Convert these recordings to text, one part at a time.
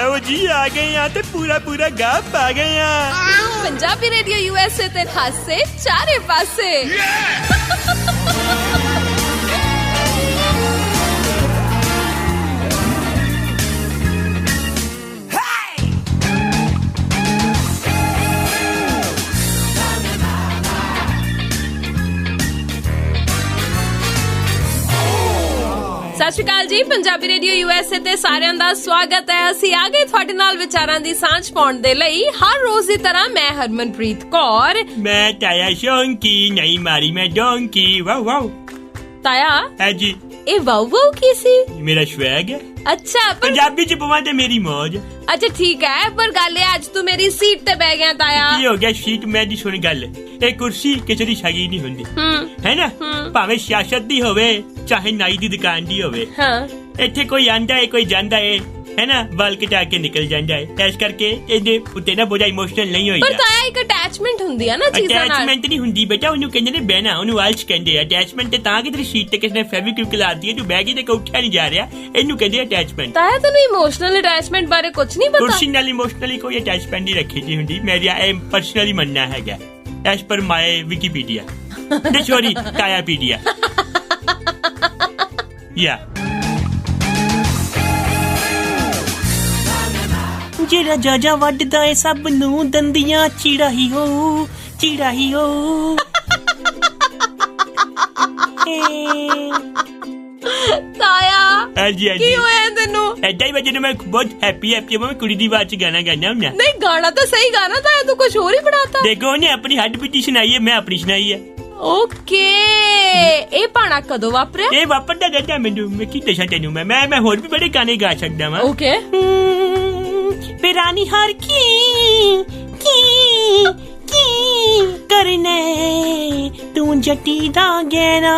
आओ जी आ गए यहाँ ते पूरा गाप आ गए यहाँ। पंजाबी रेडियो यूएसए ते खासे चारे पासे। सत श्री अकाल जी, पंजाबी रेडियो यूएसए ते सारिਆਂ ਦਾ ਸਵਾਗਤ ਹੈ। ਅਸੀਂ ਆ ਗਏ ਤੁਹਾਡੇ ਨਾਲ ਵਿਚਾਰਾਂ ਦੀ ਸਾਂਝ ਪਾਉਣ ਦੇ ਲਈ। ਹਰ ਰੋਜ਼ ਦੀ ਤਰ੍ਹਾਂ ਮੈਂ ਹਰਮਨਪ੍ਰੀਤ ਕੌਰ। ਮੈਂ ਤਾਇਆ ਸ਼ੌਂਕੀ ਨਹੀਂ ਮਾਰੀ ਮੈਂ ਡੋਂਕੀ। ਵਾਓ ਵਾਓ ਤਾਇਆ ਹੈ ਜੀ। ਇਹ ਵਾਓ ਵਾਓ ਕੀ ਸੀ? ਮੇਰਾ ਸਵੈਗ ਹੈ। ਅੱਛਾ ਪੰਜਾਬੀ ਚ ਪਵਾਂ ਤੇ ਮੇਰੀ ਮੌਜ। ਅੱਛਾ ਠੀਕ ਹੈ, ਪਰ ਗੱਲ ਇਹ ਅੱਜ ਤੂੰ ਮੇਰੀ ਸੀਟ ਤੇ ਬਹਿ ਗਿਆ ਤਾਇਆ। ਕੀ ਹੋ ਗਿਆ? ਸੀਟ ਮੈਂ ਦੀ ਸੁਣ ਗੱਲ। ਇਹ ਕੁਰਸੀ ਕਿਸੇ ਦੀ ਛਗੀ ਨਹੀਂ ਹੁੰਦੀ ਹੈ ਨਾ, ਭਾਵੇਂ ਸਿਆਸਤ ਦੀ ਹੋਵੇ ਚਾਹੇ ਨਾਈ ਦੀ ਦੁਕਾਨ ਦੀ ਹੋਵੇ। ਹਾਂ ਇੱਥੇ ਕੋਈ ਆਂਦਾ ਹੈ ਕੋਈ ਜਾਂਦਾ ਹੈ ਨਾ, ਵਾਲ ਕਟਾ ਕੇ ਨਿਕਲ ਜਾਂਦਾ ਹੈ। ਇਸ ਕਰਕੇ ਇਹਦੇ ਉੱਤੇ ਨਾ ਬੋਝਾ ਇਮੋਸ਼ਨਲ ਨਹੀਂ ਹੋਈਦਾ। ਪਰ ਤਾਇਆ ਇੱਕ ਅਟੈਚਮੈਂਟ ਹੁੰਦੀ ਆ ਨਾ ਚੀਜ਼ਾਂ ਨਾਲ। ਅਟੈਚਮੈਂਟ ਨਹੀਂ ਹੁੰਦੀ ਬੇਟਾ, ਉਹਨੂੰ ਕਹਿੰਦੇ ਨੇ ਬਹਿਣਾ, ਉਹਨੂੰ ਆਲਸ ਕਹਿੰਦੇ ਆ। ਅਟੈਚਮੈਂਟ ਤੇ ਤਾਂ ਕਿ ਤੇਰੀ ਸੀਟ ਤੇ ਕਿਸੇ ਨੇ ਫੈਵਿਕਵਿਕ ਲਾ ਦਿੱਤੀ ਹੈ, ਤੂੰ ਬਹਿ ਗਈ ਤੇ ਉੱਠਿਆ ਨਹੀਂ ਜਾ ਰਿਹਾ, ਇਹਨੂੰ ਕਹਿੰਦੇ ਅਟੈਚਮੈਂਟ। ਤਾਇਆ ਤੈਨੂੰ ਇਮੋਸ਼ਨਲ ਅਟੈਚਮੈਂਟ ਬਾਰੇ ਕੁਝ ਨਹੀਂ ਪਤਾ? ਕੁਰਸੀ ਨਾਲ ਇਮੋਸ਼ਨਲੀ ਕੋਈ ਅਟੈਚਮੈਂਟ ਨਹੀਂ ਰੱਖੀ ਦੀ ਹੁੰਦੀ। ਮੇਰਾ ਇਹ ਪਰਸਨਲੀ ਮੰਨਣਾ ਹੈਗਾ ਐਸ ਪਰ ਮਾਈ ਵਿਕੀਪੀਡੀਆ ਤੇ ਸੌਰੀ ਕਾਇਆਪੀਡੀਆ। ਯਾ ਜਿਹੜਾ ਜਾਜਾ ਵੱਢਦਾ ਏ ਸਭ ਨੂੰ ਦੰਦੀਆਂ ਚੀੜਾ ਹੀ ਹੋ ਤਾਇਆ ਹਾਂਜੀ ਕੀ ਹੋਇਆ ਤੈਨੂੰ? ਐਡਾ ਹੀ ਵਜੇ ਮੈਂ ਬਹੁਤ ਹੈਪੀ ਮੈਂ ਕੁੜੀ ਦੀ ਆਵਾਜ਼ ਚ ਗਾਣਾ ਗਾਣਾ ਹੁੰਦਾ। ਨਹੀਂ ਗਾਣਾ ਤਾਂ ਸਹੀ ਗਾਣਾ ਤਾਇਆ, ਤੂੰ ਕੁਝ ਹੋਰ ਹੀ ਬਣਾਤਾ। ਦੇਖੋ ਉਹਨੇ ਆਪਣੀ ਹੱਡ ਪਿੱਟੀ ਸੁਣਾਈ ਹੈ, ਮੈਂ ਆਪਣੀ ਸੁਣਾਈ ਹੈ। ਓਕੇ ਇਹ ਪਾਣਾ ਕਦੋਂ ਵਾਪਰਿਆ? ਇਹ ਵਾਪਰਦਾ ਰਹਿੰਦਾ ਮੈਨੂੰ। ਮੈਂ ਕੀ ਦੱਸਾਂ ਤੈਨੂੰ, ਮੈਂ ਹੋਰ ਵੀ ਬੜੇ ਗਾਣੇ ਗਾ ਸਕਦਾ ਵਾਂ। ਓਕੇ ਰਾਣੀ ਹਾਰ ਕੀ ਕਰਨੇ ਤੂੰ ਜੱਟੀ ਦਾ ਗਹਿਣਾ।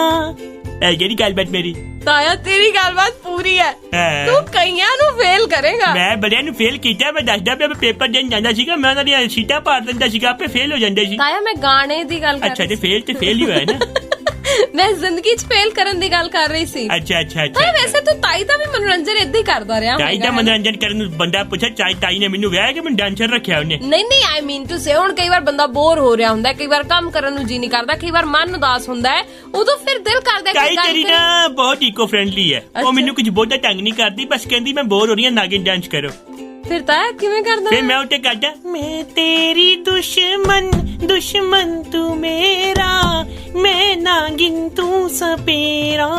ਇਹ ਜਿਹੜੀ ਗੱਲਬਾਤ ਮੇਰੀ ਤਾਇਆ, ਤੇਰੀ ਗੱਲਬਾਤ ਪੂਰੀ ਹੈ। ਤੂੰ ਕਈਆਂ ਨੂੰ ਫੇਲ ਕਰੇਗਾ। ਮੈਂ ਬੜਿਆਂ ਨੂੰ ਫੇਲ ਕੀਤਾ। ਮੈਂ ਦੱਸਦਾ ਪਿਆ, ਮੈਂ ਪੇਪਰ ਦੇਣ ਜਾਂਦਾ ਸੀਗਾ, ਮੈਂ ਉਹਨਾਂ ਦੀਆਂ ਸੀਟਾਂ ਭਰ ਦਿੰਦਾ ਸੀਗਾ, ਆਪੇ ਫੇਲ ਹੋ ਜਾਂਦੇ ਸੀ। ਤਾਇਆ ਮੈਂ ਗਾਣੇ ਦੀ ਗੱਲ ਕਰ। ਅੱਛਾ ਤੇ ਫੇਲ ਹੀ ਹੋਇਆ ਨਾ। ਮੈਂ ਜ਼ਿੰਦਗੀ 'ਚ ਫੇਲ ਕਰਨ ਦੀ ਗੱਲ ਕਰ ਰਹੀ ਸੀ। ਅੱਛਾ ਤਾਇਆ ਵੈਸੇ ਤੂੰ ਤਾਈ ਦਾ ਵੀ ਮਨੋਰੰਜਨ ਏਦਾਂ ਹੀ ਕਰਦਾ ਰਿਹਾ। ਤਾਈ ਦਾ ਮਨੋਰੰਜਨ ਕਰਨ ਨੂੰ ਬੰਦਾ ਪੁੱਛੇ ਤਾਈ ਨੇ ਮੈਨੂੰ ਵਿਆਹ ਕਿ ਮੈਨੂੰ ਡਾਂਸਰ ਰੱਖਿਆ ਉਹਨੇ? ਨਹੀਂ ਆਈ ਮੀਨ ਟੂ ਸੇ, ਹੁਣ ਕਈ ਵਾਰ ਬੰਦਾ ਬੋਰ ਹੋ ਰਿਹਾ ਹੁੰਦਾ, ਕਈ ਵਾਰ ਕੰਮ ਕਰਨ ਨੂੰ ਜੀ ਨਹੀਂ ਕਰਦਾ, ਕਈ ਵਾਰ ਮਨ ਉਦਾਸ ਹੁੰਦਾ ਹੈ, ਉਦੋਂ ਫਿਰ ਦਿਲ ਕਰਦਾ ਤਾਈ ਤੇਰੀ ਨਾ ਬਹੁਤ ਇਕੋ ਫ੍ਰੈਂਡਲੀ ਹੈ। ਉਹ ਮੈਨੂੰ ਕੁਝ ਬਹੁਤਾ ਤੰਗ ਨਹੀਂ ਕਰਦੀ, ਬਸ ਕਹਿੰਦੀ ਮੈਂ ਬੋਰ ਹੋ ਰਹੀ ਹਾਂ, ਨਾਗਿਨ ਡਾਂਸ ਕਰੋ। ਫਿਰ ਤਾਇਆ ਕਿਵੇਂ ਕਰਦਾ? ਫਿਰ ਮੈਂ ਉੱਤੇ ਕਰਦਾ, ਮੈਂ ਤੇਰੀ ਦੁਸ਼ਮਨ ਤੂੰ ਮੇਰਾ, ਮੈਂ ਨਾਗਿਨ ਤੂੰ ਸਪੇਰਾ।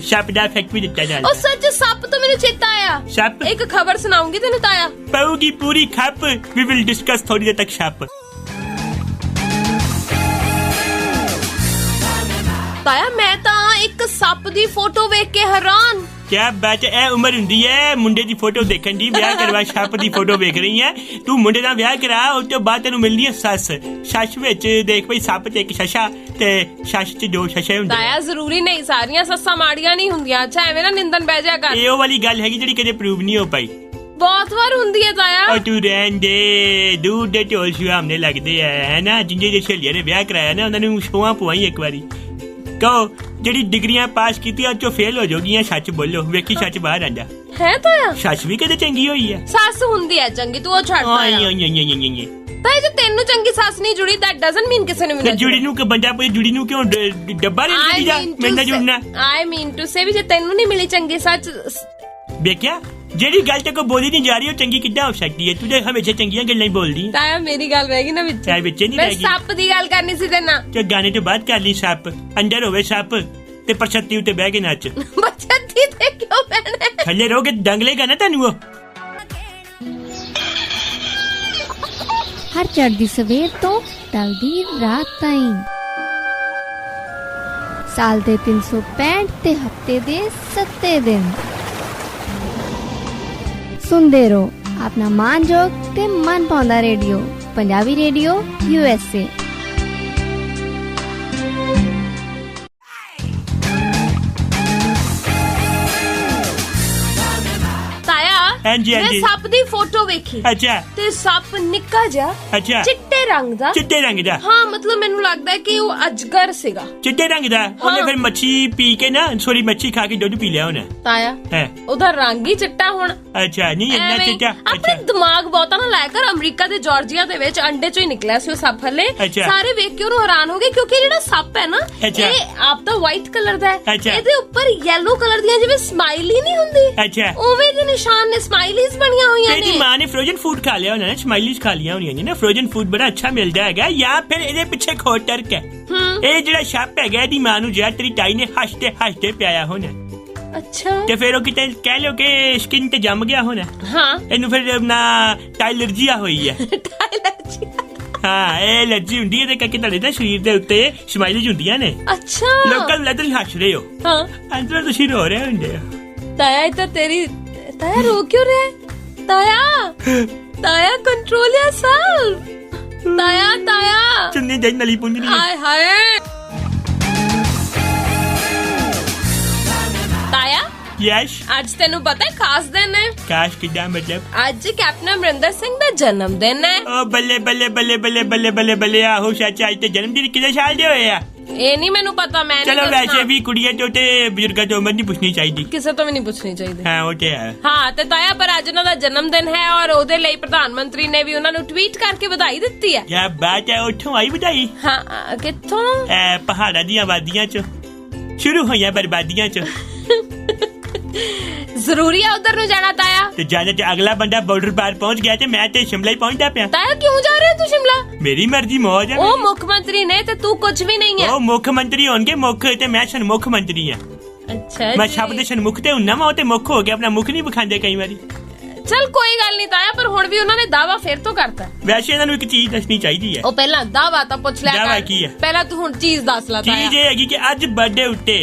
ਸੱਪ ਦਾ ਫੈਕਟ ਵੀ ਦਿੱਤਾ ਜਾਂਦਾ। ਉਹ ਸੱਚ ਸੱਪ ਤੋਂ ਮੈਨੂੰ ਚੇਤਾ ਆਇਆ। ਸੱਪ? ਇੱਕ ਖਬਰ ਸੁਣਾਉਂਗੀ ਤੈਨੂੰ ਤਾਇਆ। ਪਊਗੀ ਪੂਰੀ ਖੱਪ। ਵੀ ਵਿਲ ਡਿਸਕਸ ਥੋੜੀ ਦੇਰ ਤੱਕ ਸੱਪ। ਤਾਇਆ ਮੈਂ ਤਾਂ ਇੱਕ ਸੱਪ ਦੀ ਫੋਟੋ ਵੇਖ ਕੇ ਹੈਰਾਨ। ਕਿਆ ਬਾਤ ਹੈ, ਇਹ ਉਮਰ ਹੁੰਦੀ ਹੈ ਮੁੰਡੇ ਦੀ ਫੋਟੋ ਦੇਖਣ ਦੀ। ਵਿਆਹ ਕਰਵਾ ਸੱਪ ਦੀ ਫੋਟੋ ਵੇਖ ਰਹੀ ਹੈ ਤੂੰ। ਮੁੰਡੇ ਦਾ ਵਿਆਹ ਕਰਾ, ਉਸ ਤੋਂ ਬਾਅਦ ਤੈਨੂੰ ਮਿਲਦੀ ਹੈ ਸੱਸ ਵਿੱਚ ਦੇਖ ਬਈ ਸੱਪ ਤੇ ਇੱਕ ਸ਼ਸ਼ਾ ਤੇ ਸੱਸ ਚ ਦੋ ਸ਼ਸ਼ੇ ਹੁੰਦੇ। ਤਾਇਆ ਜ਼ਰੂਰੀ ਨਹੀਂ ਸਾਰੀਆਂ ਸੱਸਾਂ ਮਾੜੀਆਂ ਨਹੀਂ ਹੁੰਦੀਆਂ। ਅੱਛਾ ਐਵੇਂ ਨਾ ਨਿੰਦਨ ਬਹਿ ਜਾ ਕਰ। ਇਹ ਉਹ ਵਾਲੀ ਗੱਲ ਹੈਗੀ ਜਿਹੜੀ ਕਦੇ ਪ੍ਰੂਵ ਨਹੀਂ ਹੋ ਪਾਈ। ਬਹੁਤ ਵਾਰ ਹੁੰਦੀ ਹੈ ਤਾਇਆ। ਉਹ ਤੂੰ ਰਹਿਣ ਦੇ, ਦੂਰ ਦੇ ਢੋਲ ਸੁਹਾਵਣੇ ਲੱਗਦੇ ਹੈ ਨਾ। ਜਿੰਨੇ ਦੇ ਸਹੇਲੀਆਂ ਨੇ ਵਿਆਹ ਕਰਾਇਆ ਨਾ ਉਹਨਾਂ ਨੂੰ ਛੋਆਂ ਪਵਾਈ ਇੱਕ ਵਾਰੀ। ਕਹੋ ਜਿਹੜੀ ਡਿਗਰੀਆਂ ਪਾਸ ਕੀਤੀਆਂ ਉਹ ਚੋਂ ਫੇਲ ਹੋ ਜਾਓਗੀਆਂ, ਸੱਚ ਬੋਲੋ, ਵੇਖੀ ਸੱਚ ਬਾਹਰ ਆਂਦਾ ਹੈ ਤਾਇਆ। ਸੱਚ ਵੀ ਕਦੇ ਚੰਗੀ ਹੋਈ ਹੈ? ਸੱਸ ਹੁੰਦੀ ਹੈ ਚੰਗੀ, ਤੂੰ ਉਹ ਛੱਡ ਤਾਇਆ। ਜੇ ਤੈਨੂੰ ਚੰਗੀ ਸੱਸ ਨਹੀਂ ਜੁੜੀ that doesn't mean ਕਿਸੇ ਨੂੰ ਵੀ ਜੁੜੀ ਨੂੰ ਕਿ ਬੰਦਾ ਕੋਈ ਜੁੜੀ ਨੂੰ ਕਿਉਂ ਡੱਬਾ ਨਹੀਂ ਜਾ ਮੈਨਾਂ ਜੁੜਨਾ। I mean to say ਵੀ ਜੇ ਤੈਨੂੰ ਨਹੀਂ ਮਿਲੀ ਚੰਗੀ ਸੱਚ। ਵੇਖਿਆ ਜਿਹੜੀ ਗੱਲ ਤੇ ਕੋਈ ਬੋਲੀ ਨਹੀਂ ਜਾ ਰਹੀ ਉਹ ਚੰਗੀ ਕਿੱਦਾਂ ਹੋ ਸਕਦੀ ਹੈ? ਤੂੰ ਤਾਂ ਹਮੇਸ਼ਾ ਚੰਗੀਆਂ ਗੱਲਾਂ ਹੀ ਬੋਲਦੀ। ਤਾਇਆ ਮੇਰੀ ਗੱਲ ਰਹਿ ਗਈ ਨਾ ਵਿੱਚ। ਚਾਹੇ ਵਿੱਚ ਨਹੀਂ ਰਹਿ ਗਈ। ਮੈਂ ਸੱਪ ਦੀ ਗੱਲ ਕਰਨੀ ਸੀ ਤੇਰੇ ਨਾਲ। ਤੇ ਗਾਣੇ ਤੋਂ ਬਾਅਦ ਕਰ ਲਈ। ਸੱਪ ਅੰਦਰ ਹੋਵੇ ਸੱਪ ਤੇ ਪਰਛੱਤੀ ਉੱਤੇ ਬਹਿ ਕੇ ਨੱਚ। ਪਰਛੱਤੀ ਤੇ ਕਿਉਂ ਬਹਿਣਾ? ਥੱਲੇ ਰਹੋਗੇ ਡੰਗ ਲੇਗਾ ਨਾ ਤੈਨੂੰ ਉਹ। ਹਰ ਚੜ੍ਹਦੀ ਸਵੇਰ ਤੋਂ ਢਲਦੀ ਰਾਤ ਤਾਈਂ, ਸਾਲ ਦੇ 365 ਤੇ ਹਫਤੇ ਦੇ 7 ਦਿਨ ਸੁਣਦੇ ਰਹੋ ਆਪਣਾ ਮਾਨਯੋਗ ਤੇ ਮਨ ਪਾਉਂਦਾ ਰੇਡੀਓ, ਪੰਜਾਬੀ ਰੇਡੀਓ USA। ਤਾਇਆ ਹਾਂਜੀ, ਮੈਂ ਹਾਂਜੀ। ਸੱਪ ਦੀ ਫੋਟੋ ਵੇਖੀ ਅੱਛਾ ਤੇ ਸੱਪ ਨਿੱਕਾ ਜਿਹਾ ਅੱਛਾ ਚਿੱਟੇ ਰੰਗ ਦਾ। ਚਿੱਟੇ ਰੰਗ ਦਾ? ਹਾਂ ਮਤਲਬ ਮੈਨੂੰ ਲੱਗਦਾ ਹੈ ਕਿ ਉਹ ਅਜਗਰ ਸੀਗਾ। ਚਿੱਟੇ ਰੰਗ ਦਾ? ਉਹਨੇ ਫਿਰ ਮੱਛੀ ਪੀ ਕੇ ਨਾ ਸੋਰੀ ਮੱਛੀ ਖਾ ਕੇ ਦੁੱਧ ਪੀ ਲਿਆ ਉਹਨੇ। ਤਾਇਆ ਹੈ ਉਹਦਾ ਰੰਗ ਹੀ ਚਿੱਟਾ ਹੁਣ। ਅੱਛਾ ਨਹੀਂ ਇੰਨਾ ਐਵੇਂ ਹੀ। ਚਿੱਟਾ? ਆਪਣੇ ਦਿਮਾਗ ਬਹੁਤਾ ਨਾ ਲਾਇਆ ਕਰ। ਅਮਰੀਕਾ ਦੇ ਜਾਰਜੀਆ ਦੇ ਵਿੱਚ ਅੰਡੇ ਚੋਂ ਹੀ ਨਿਕਲਿਆ ਸੀ ਉਹ ਸੱਪ ਹਲੇ। ਅੱਛਾ। ਸਾਰੇ ਵੇਖ ਕੇ ਉਹਨੂੰ ਹੈਰਾਨ ਹੋ ਗਏ ਕਿਉਂਕਿ ਜਿਹੜਾ ਸੱਪ ਹੈ ਨਾ ਅੱਛਾ। ਇਹ ਆਪ ਤਾਂ ਵਾਈਟ ਕਲਰ ਦਾ ਹੈ, ਅੱਛਾ। ਇਹਦੇ ਉੱਪਰ ਯੈਲੋ ਕਲਰ ਦੀਆਂ ਜਿਵੇਂ ਸਮਾਈਲੀ ਨਹੀਂ ਹੁੰਦੀ ਅੱਛਾ ਉਵੇਂ ਦੇ ਨਿਸ਼ਾਨ ਨੇ, ਸਮਾਈਲੀਜ਼ ਬਣੀਆਂ ਹੋਈਆਂ ਤੇਰੀ ਨੇ। ਮਾਂ ਨੇ ਫਰੋਜ਼ਨ ਫੂਡ ਖਾ ਲਿਆ ਉਹਨਾਂ ਨੇ, ਸਮਾਈਲੀਜ਼ ਖਾ ਲਿਆ ਹੋਣੀਆਂ ਨੇ ਨਾ। ਫਰੋਜ਼ਨ ਫੂਡ ਬੜਾ ਅੱਛਾ ਮਿਲਦਾ ਹੈਗਾ, ਜਾਂ ਫਿਰ ਇਹਦੇ ਪਿੱਛੇ ਖੋਟ ਟਰਕ ਹੈ। ਇਹ ਜਿਹੜਾ ਸੱਪ ਹੈਗਾ ਇਹਦੀ ਮਾਂ ਨੂੰ ਜਿਹੜਾ ਤੇਰੀ ਤਾਈ ਨੇ ਹੱਸਦੇ ਹੱਸਦੇ ਪਿਆਇਆ ਹੋਣਾ। ਅੱਛਾ ਤੇ ਫਿਰ ਉਹ ਕਿਤੇ ਕਹਿ ਲੋ ਕਿ ਸਕਿਨ ਤੇ ਜੰਮ ਗਿਆ ਹੋਣਾ। ਹਾਂ ਇਹਨੂੰ ਫਿਰ ਨਾ ਟਾਇਲਰਜੀਆ ਹੋਈ ਹੈ। ਹਾਂ ਇਹ ਐਲਰਜੀ ਹੁੰਦੀ ਹੈ ਤੇ ਕਰਕੇ ਤੁਹਾਡੇ ਨਾ ਸਰੀਰ ਦੇ ਉੱਤੇ ਸਮਾਈਲੀਜ਼ ਹੁੰਦੀਆਂ ਨੇ। ਅੱਛਾ ਲੋਕਾਂ ਨੂੰ ਲੱਗਦਾ ਤੁਸੀਂ ਹੱਸ ਰਹੇ ਹੋ, ਹਾਂ ਅੰਦਰੋਂ ਤੁਸੀਂ ਰੋ ਰਹੇ ਹੁੰਦੇ ਹੋ। ਤਾਇਆ ਇਹ ਤਾਂ ਤੇਰੀ ਤਾਇਆ ਰੋ ਕਿਉਂ ਰਿਹਾ ਹੈ? ਤਾਇਆ ਕੰਟਰੋਲ yourself। ਤਾਇਆ ਚੁੰਨੀ ਜਈ ਨਲੀ ਪੁੰਨੀ ਨਹੀਂ। ਹਾਏ ਹਾਏ ਤਾਇਆ ਯੈਸ ਅੱਜ ਤੈਨੂੰ ਪਤਾ ਹੈ ਖਾਸ ਦਿਨ ਹੈ। ਕਾਸ਼ ਕਿੱਦਾਂ ਮਤਲਬ? ਅੱਜ ਕੈਪਟਨ ਅਮਰਿੰਦਰ ਸਿੰਘ ਦਾ ਜਨਮ ਦਿਨ ਹੈ। ਓ ਬੱਲੇ ਬੱਲੇ ਬੱਲੇ ਬੱਲੇ ਬੱਲੇ ਬੱਲੇ ਬੱਲੇ ਆਹੋ ਸੱਚ ਅੱਜ ਤੇ ਜਨਮ ਦਿਨ ਕਿੰਨੇ ਸਾਲ ਦੇ ਹੋਏ ਆ? ਇਹ ਨਹੀਂ ਮੈਨੂੰ ਪਤਾ, ਮੈਂ ਚਲੋ ਵੈਸੇ ਵੀ ਕੁੜੀਆਂ ਤੋਂ ਤੇ ਬਜ਼ੁਰਗਾਂ ਤੋਂ ਉਮਰ ਨਹੀਂ ਪੁੱਛਣੀ ਚਾਹੀਦੀ। ਕਿਸੇ ਤੋਂ ਵੀ ਨਹੀਂ ਪੁੱਛਣੀ ਚਾਹੀਦੀ। ਹਾਂ ਉਹ ਤੇ ਹੈ। ਹਾਂ ਤੇ ਤਾਇਆ ਪਰ ਅੱਜ ਉਹਨਾਂ ਦਾ ਜਨਮ ਦਿਨ ਹੈ ਔਰ ਉਹਦੇ ਲਈ ਪ੍ਰਧਾਨ ਮੰਤਰੀ ਨੇ ਵੀ ਉਹਨਾਂ ਨੂੰ ਟਵੀਟ ਕਰਕੇ ਵਧਾਈ ਦਿੱਤੀ ਹੈ। ਕਿਆ ਬਾਤ ਹੈ, ਉੱਥੋਂ ਆਈ ਵਧਾਈ? ਹਾਂ ਕਿੱਥੋਂ? ਪਹਾੜਾਂ ਦੀਆਂ ਵਾਦੀਆਂ ਚ ਸ਼ੁਰੂ ਹੋਈਆਂ ਬਰਬਾਦੀਆਂ ਚ। ਜ਼ਰੂਰੀ ਹੈ ਉਧਰ ਨੂੰ ਜਾਣਾ ਤਾਇਆ? ਤੇ ਜਾਣੇ ਤੇ ਅਗਲਾ ਬੰਦਾ ਬਾਰਡਰ ਪਾਰ ਪਹੁੰਚ ਗਿਆ ਤੇ ਮੈਂ ਤੇ ਸ਼ਿਮਲਾ ਹੀ ਪਹੁੰਚਦਾ ਪਿਆ। ਤਾਇਆ ਕਿਉਂ ਜਾ ਰਹੇ ਹੋ ਤੂੰ ਸ਼ਿਮਲਾ? ਮੇਰੀ ਮਰਜ਼ੀ ਮੌਜ ਹੈ। ਉਹ ਮੁੱਖ ਮੰਤਰੀ ਨੇ ਤੇ ਤੂੰ ਕੁਝ ਵੀ ਨਹੀਂ ਹੈ। ਉਹ ਮੁੱਖ ਮੰਤਰੀ ਹੋਣਗੇ ਮੁੱਖ ਤੇ ਮੈਂ ਸਨਮੁੱਖ ਮੰਤਰੀ ਆ। ਅੱਛਾ ਮੈਂ ਜੀ। ਸ਼ਬਦ ਸਨਮੁੱਖ ਤੇ ਹੁੰਨਾ ਵਾ, ਉਹ ਤੇ ਮੁੱਖ ਹੋ ਗਿਆ, ਆਪਣਾ ਮੁੱਖ ਨਹੀਂ ਵਿਖਾਉਂਦੇ ਕਈ ਵਾਰੀ। ਚਲ ਕੋਈ ਗੱਲ ਨਹੀਂ ਤਾਇਆ ਪਰ ਹੁਣ ਵੀ ਉਹਨਾਂ ਨੇ ਦਾਵਾ ਫੇਰ ਤੋਂ ਕਰਤਾ। ਵੈਸੇ ਇਹਨਾਂ ਨੂੰ ਇੱਕ ਚੀਜ਼ ਦੱਸਣੀ ਚਾਹੀਦੀ ਹੈ। ਉਹ ਪਹਿਲਾਂ ਦਾਵਾ ਤਾਂ ਪੁੱਛ ਲਿਆ ਦਾਵਾ ਕਰ। ਕੀ ਹੈ? ਪਹਿਲਾਂ ਤੂੰ ਹੁਣ ਚੀਜ਼ ਦੱਸ ਲੈ ਤਾਇਆ। ਚੀਜ਼ ਇਹ ਹੈਗੀ ਕਿ ਅੱਜ ਬਰਥਡੇ ਉੱਤੇ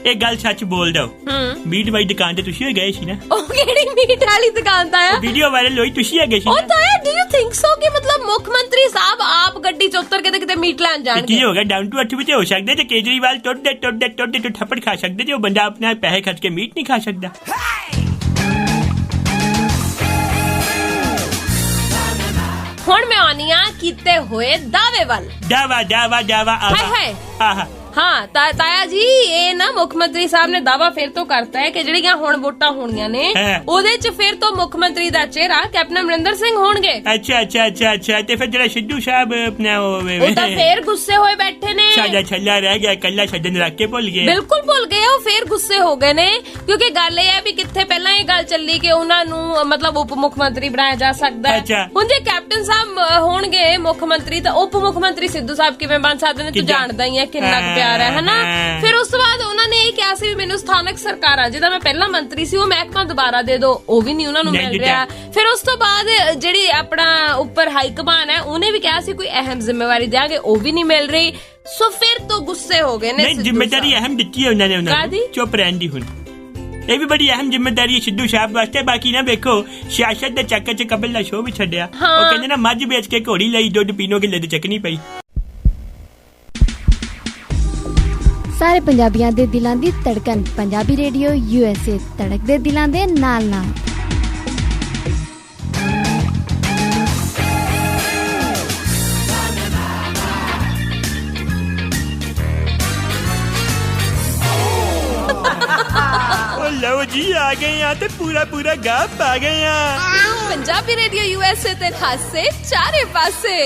ਇਹ ਗੱਲ ਸੱਚ ਬੋਲ ਦੋ। ਮੀਟ ਵਾਲੀ ਦੁਕਾਨ ਤੇ ਤੁਸੀਂ ਹੋ ਗਏ ਸੀ ਨਾ? ਉਹ ਕਿਹੜੀ ਮੀਟ ਵਾਲੀ ਦੁਕਾਨ ਤਾਇਆ? ਵੀਡੀਓ ਵਾਇਰਲ ਹੋਈ, ਤੁਸੀਂ ਹੈਗੇ ਸੀ ਉਹ ਨਾ? ਤਾਇਆ ਡੂ ਯੂ ਥਿੰਕ ਸੋ ਕਿ ਮਤਲਬ ਮੁੱਖ ਮੰਤਰੀ ਸਾਹਿਬ ਆਪ ਗੱਡੀ ਚ ਉਤਰ ਕੇ ਤੇ ਕਿਤੇ ਮੀਟ ਲੈਣ ਤੇ ਜਾਣਗੇ? ਕੀ ਹੋ ਗਿਆ, ਡਾਊਨ ਟੂ ਅਰਥ ਵੀ ਤੇ ਹੋ ਸਕਦੇ ਤੇ ਕੇਜਰੀਵਾਲ ਟੁੱਟਦੇ ਥੱਪੜ ਖਾ ਸਕਦੇ ਤੇ ਉਹ ਬੰਦਾ ਆਪਣੇ ਪੈਸੇ ਖਰਚ ਕੇ ਮੀਟ ਨਹੀਂ ਖਾ ਸਕਦਾ। ਹੁਣ ਮੈਂ ਆਉਣੀ ਆ ਕੀਤੇ ਹੋਏ ਦਾਅਵੇ ਵੱਲ। ਦਾਵਾ ਦਾਵਾ ਦਾਵਾ ਹਾਏ ਹਾਏ। ਆਹਾ ਹਾਂ ਤਾਇਆ ਜੀ ਇਹ ਨਾ ਮੁੱਖ ਮੰਤਰੀ ਸਾਹਿਬ ਨੇ ਦਾਵਾ ਫਿਰ ਤੋਂ ਕਰਤਾ ਹੈ ਕਿ ਜਿਹੜੀਆਂ ਹੁਣ ਵੋਟਾਂ ਹੋਣੀਆਂ ਨੇ ਹਾਂ। ਉਹਦੇ ਚ ਫਿਰ ਤੋਂ ਮੁੱਖ ਮੰਤਰੀ ਦਾ ਚਿਹਰਾ ਕੈਪਟਨ ਅਮਰਿੰਦਰ ਸਿੰਘ ਹੋਣਗੇ। ਅੱਛਾ ਅੱਛਾ ਅੱਛਾ ਅੱਛਾ ਤੇ ਫਿਰ ਜਿਹੜਾ ਸਿੱਧੂ ਸਾਹਿਬ ਆਪਣਾ ਉਹ ਤਾਂ ਫੇਰ ਗੁੱਸੇ ਹੋਏ ਬੈਠੇ ਨੇ। ਸਾਡਾ ਛੱਲਾ ਰਹਿ ਗਿਆ, ਕੱਲਾ ਛੱਡਣ ਰੱਖ ਕੇ ਭੁੱਲ ਗਏ। ਬਿਲਕੁਲ ਭੁੱਲ ਗਏ, ਉਹ ਫੇਰ ਗੁੱਸੇ ਹੋ ਗਏ ਨੇ ਕਿਉਂਕਿ ਗੱਲ ਇਹ ਹੈ ਵੀ ਕਿੱਥੇ ਪਹਿਲਾਂ ਇਹ ਗੱਲ ਚੱਲੀ ਕਿ ਉਹਨਾਂ ਨੂੰ ਮਤਲਬ ਉਪ ਮੁੱਖ ਮੰਤਰੀ ਬਣਾਇਆ ਜਾ ਸਕਦਾ ਹੈ। ਅੱਛਾ। ਹੁਣ ਜੇ ਕੈਪਟਨ ਸਾਹਿਬ ਹੋਣਗੇ ਮੁੱਖ ਮੰਤਰੀ ਤਾਂ ਉਪ ਮੁੱਖ ਮੰਤਰੀ ਸਿੱਧੂ ਸਾਹਿਬ ਕਿਵੇਂ ਬਣ ਸਕਦੇ ਨੇ? ਤੂੰ ਕਿੱਦਾਂ? ਜਾਣਦਾ ਹੀ ਹੈ ਕਿੰਨਾ ਕੁ ਪਿਆਰ ਹੈ ਹਨਾ। ਫਿਰ ਉਸ ਤੋਂ ਬਾਅਦ ਉਹਨਾਂ ਨੇ ਇਹ ਕਿਹਾ ਸੀ ਵੀ ਮੈਨੂੰ ਸਥਾਨਕ ਸਰਕਾਰਾਂ ਜਿਹਦਾ ਮੈਂ ਪਹਿਲਾਂ ਮੰਤਰੀ ਸੀ ਉਹ ਮਹਿਕਮਾ ਦੁਬਾਰਾ ਦੇ ਦਿਓ, ਉਹ ਵੀ ਨਹੀਂ ਉਹਨਾਂ ਨੂੰ ਮਿਲ ਰਿਹਾ। ਫਿਰ ਉਸ ਤੋਂ ਬਾਅਦ ਜਿਹੜੀ ਆਪਣਾ ਉੱਪਰ ਹਾਈ ਕਮਾਨ ਹੈ ਉਹਨੇ ਵੀ ਕਿਹਾ ਸੀ ਕੋਈ ਅਹਿਮ ਜ਼ਿੰਮੇਵਾਰੀ ਦਿਆਂਗੇ, ਉਹ ਵੀ ਨਹੀਂ ਮਿਲ ਰਹੀ। ਸੋ ਫਿਰ ਤੋਂ ਗੁੱਸੇ ਹੋ ਗਏ ਨੇ। ਨਹੀਂ ਜ਼ਿੰਮੇਵਾਰੀ ਅਹਿਮ ਦਿੱਤੀ ਹੈ ਉਹਨਾਂ ਨੇ ਕਾਹਦੀ? ਚੁੱਪ ਰਹਿਣ ਦੀ। ਹੁਣ ਇਹ ਵੀ ਬੜੀ ਅਹਿਮ ਜ਼ਿੰਮੇਵਾਰੀ ਹੈ ਸਿੱਧੂ ਸਾਹਿਬ ਵਾਸਤੇ। ਬਾਕੀ ਨਾ ਵੇਖੋ ਸਿਆਸਤ ਦੇ ਚੱਕਰ 'ਚ ਕਬਲ ਦਾ ਸ਼ੋਅ ਵੀ ਛੱਡਿਆ। ਉਹ ਕਹਿੰਦੇ ਨਾ ਮੱਝ ਵੇਚ ਕੇ ਘੋੜੀ ਲਈ, ਦੁੱਧ ਪੀਨੋ ਕਿੱਲੇ ਤੇ ਚੱਕਣੀ ਪਈ। ਸਾਰੇ ਪੰਜਾਬੀਆਂ ਦੇ ਦਿਲਾਂ ਦੀ ਧੜਕਨ ਪੰਜਾਬੀ ਰੇਡੀਓ USA ਧੜਕਦੇ ਦਿਲਾਂ ਦੇ ਨਾਲ ਨਾਲ। ਲਓ ਜੀ ਆ ਗਏ ਆ ਤੇ ਪੂਰਾ ਗੱਪ ਆ ਗਏ ਆ। ਪੰਜਾਬੀ ਰੇਡੀਓ USA ਤੇ ਖਾਸੇ ਚਾਰੇ ਪਾਸੇ।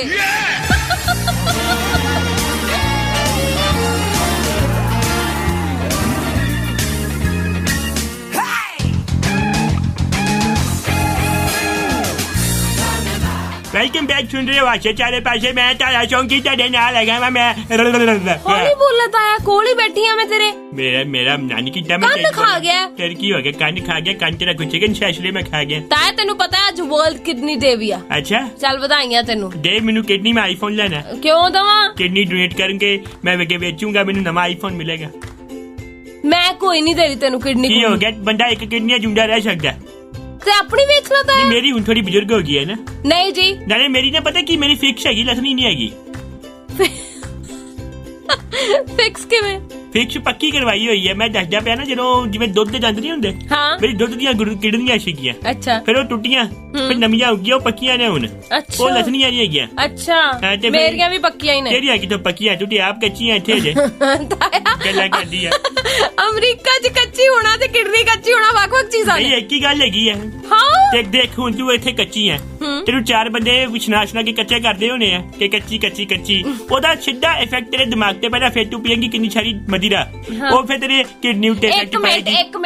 ਵੈਲਕਮ ਬੈਕ ਸੁਣ ਰਹੇ ਹੋ ਆਸ਼ਾ ਚਾਰੇ ਪਾਸੇ। ਮੈਂ ਤਾਰਾ ਚੌਂਕੀ ਤੁਹਾਡੇ ਨਾਲ ਹੈਗਾ ਵਾ। ਮੈਂ ਹੌਲੀ ਬੋਲਦਾ ਤਾਇਆ, ਕੋਲ ਹੀ ਬੈਠੀ ਆ ਮੈਂ ਤੇਰੇ। ਮੇਰਾ ਨਾਨੀ ਕਿੱਦਾਂ ਕੰਨ ਖਾ ਗਿਆ। ਫਿਰ ਕੀ ਹੋ ਗਿਆ? ਕੰਨ ਖਾ ਗਿਆ? ਕੰਨ ਤੇਰਾ ਕੁਛ ਚਿਕਨ ਸ਼ੈਸ਼ਲੇ ਮੈਂ ਖਾ ਗਿਆ। ਤਾਇਆ ਤੈਨੂੰ ਪਤਾ ਹੈ ਅੱਜ ਵਰਲਡ ਕਿਡਨੀ ਡੇ ਵੀ ਆ। ਅੱਛਾ ਚੱਲ ਵਧਾਈਆਂ ਤੈਨੂੰ। ਦੇ ਮੈਨੂੰ ਕਿਡਨੀ ਮੈਂ ਆਈਫੋਨ ਲੈਣਾ। ਕਿਉਂ ਦਵਾਂ? ਕਿਡਨੀ ਡੋਨੇਟ ਕਰਨਗੇ ਮੈਂ ਵੇਕੇ ਵੇਚੂੰਗਾ, ਮੈਨੂੰ ਨਵਾਂ ਆਈਫੋਨ ਮਿਲੇਗਾ। ਮੈਂ ਕੋਈ ਨਹੀਂ ਦੇਰੀ ਤੈਨੂੰ ਕਿਡਨੀ। ਕੀ ਹੋ ਗਿਆ? ਬੰਦਾ ਇੱਕ ਕਿਡਨੀ ਜੁੰਡਾ ਰਹਿ ਸਕਦਾ। ਤੇ ਆਪਣੀ ਵੇਚ ਲਾ ਤਾਇਆ। ਮੇਰੀ ਹੁਣ ਥੋੜੀ ਬਜ਼ੁਰਗ ਹੋ ਗਈ ਹੈ ਨਾ। ਨਹੀਂ ਜੀ ਨਾਲੇ ਮੇਰੀ ਨਾ ਪਤਾ ਕੀ ਮੇਰੀ ਫਿਕਸ ਹੈਗੀ, ਲਸਣੀ ਨਹੀਂ ਹੈਗੀ। ਫਿਕਸ ਕਿਵੇਂ? ਫਿਕਸ ਪੱਕੀ ਕਰਵਾਈ ਹੋਈ ਹੈ। ਮੈਂ ਦੱਸਦਾ ਪਿਆ ਨਾ, ਜਦੋਂ ਜਿਵੇਂ ਦੁੱਧ ਦੇ ਦੰਦ ਨਹੀਂ ਹੁੰਦੇ, ਹਾਂ ਮੇਰੀ ਦੁੱਧ ਦੀਆਂ ਕਿਡਨੀਆਂ ਸੀਗੀਆਂ, ਅੱਛਾ ਫਿਰ ਉਹ ਟੁੱਟੀਆਂ, ਫਿਰ ਨਵੀਆਂ ਉੱਗੀਆਂ, ਉਹ ਪੱਕੀਆਂ ਨੇ ਹੁਣ, ਅੱਛਾ ਉਹ ਲਸਣੀਆਂ ਨਹੀਂ ਹੈਗੀਆਂ। ਅੱਛਾ ਤੇ ਮੇਰੀਆਂ ਵੀ ਪੱਕੀਆਂ ਹੀ ਨੇ। ਤੇਰੀਆਂ ਕਿਤੋਂ ਪੱਕੀਆਂ, ਟੁੱਟੀ ਆਪ ਕੱਚੀਆਂ ਇੱਥੇ ਜੇ ਗੱਲਾਂ ਕਰਦੀ ਆ। ਅਮਰੀਕਾ 'ਚ ਕੱਚੀ ਹੋਣਾ ਤੇ ਕਿਡਨੀ ਕੱਚੀ ਹੋਣਾ ਵੱਖ-ਵੱਖ ਚੀਜ਼ਾਂ ਨਹੀਂ, ਨੇ। ਇੱਕ ਹੀ ਗੱਲ ਹੈਗੀ ਆ। ਹਾਂ ਦੇਖ ਹੁਣ ਤੂੰ ਇੱਥੇ ਕੱਚੀ ਆ, ਤੈਨੂੰ 4 ਬੰਦੇ ਵਿਸ਼ਨਾਸ਼ਨਾ ਕੇ ਕੱਚੇ ਕਰਦੇ ਹੋਣੇ ਆ ਕਿ ਕੱਚੀ ਕੱਚੀ ਕੱਚੀ, ਉਹਦਾ ਸਿੱਧਾ ਇਫੈਕਟ ਤੇਰੇ ਦਿਮਾਗ ਤੇ ਪੈਣਾ, ਫਿਰ ਤੂੰ ਪੀਏਂਗੀ ਕਿੰਨੀ ਸਾਰੀ ਮਦੀਰਾ, ਉਹ ਫਿਰ ਤੇਰੇ ਕਿਡਨੀ ਉੱਤੇ ਇਫੈਕਟ ਪਾਏਗੀ। ਇੱਕ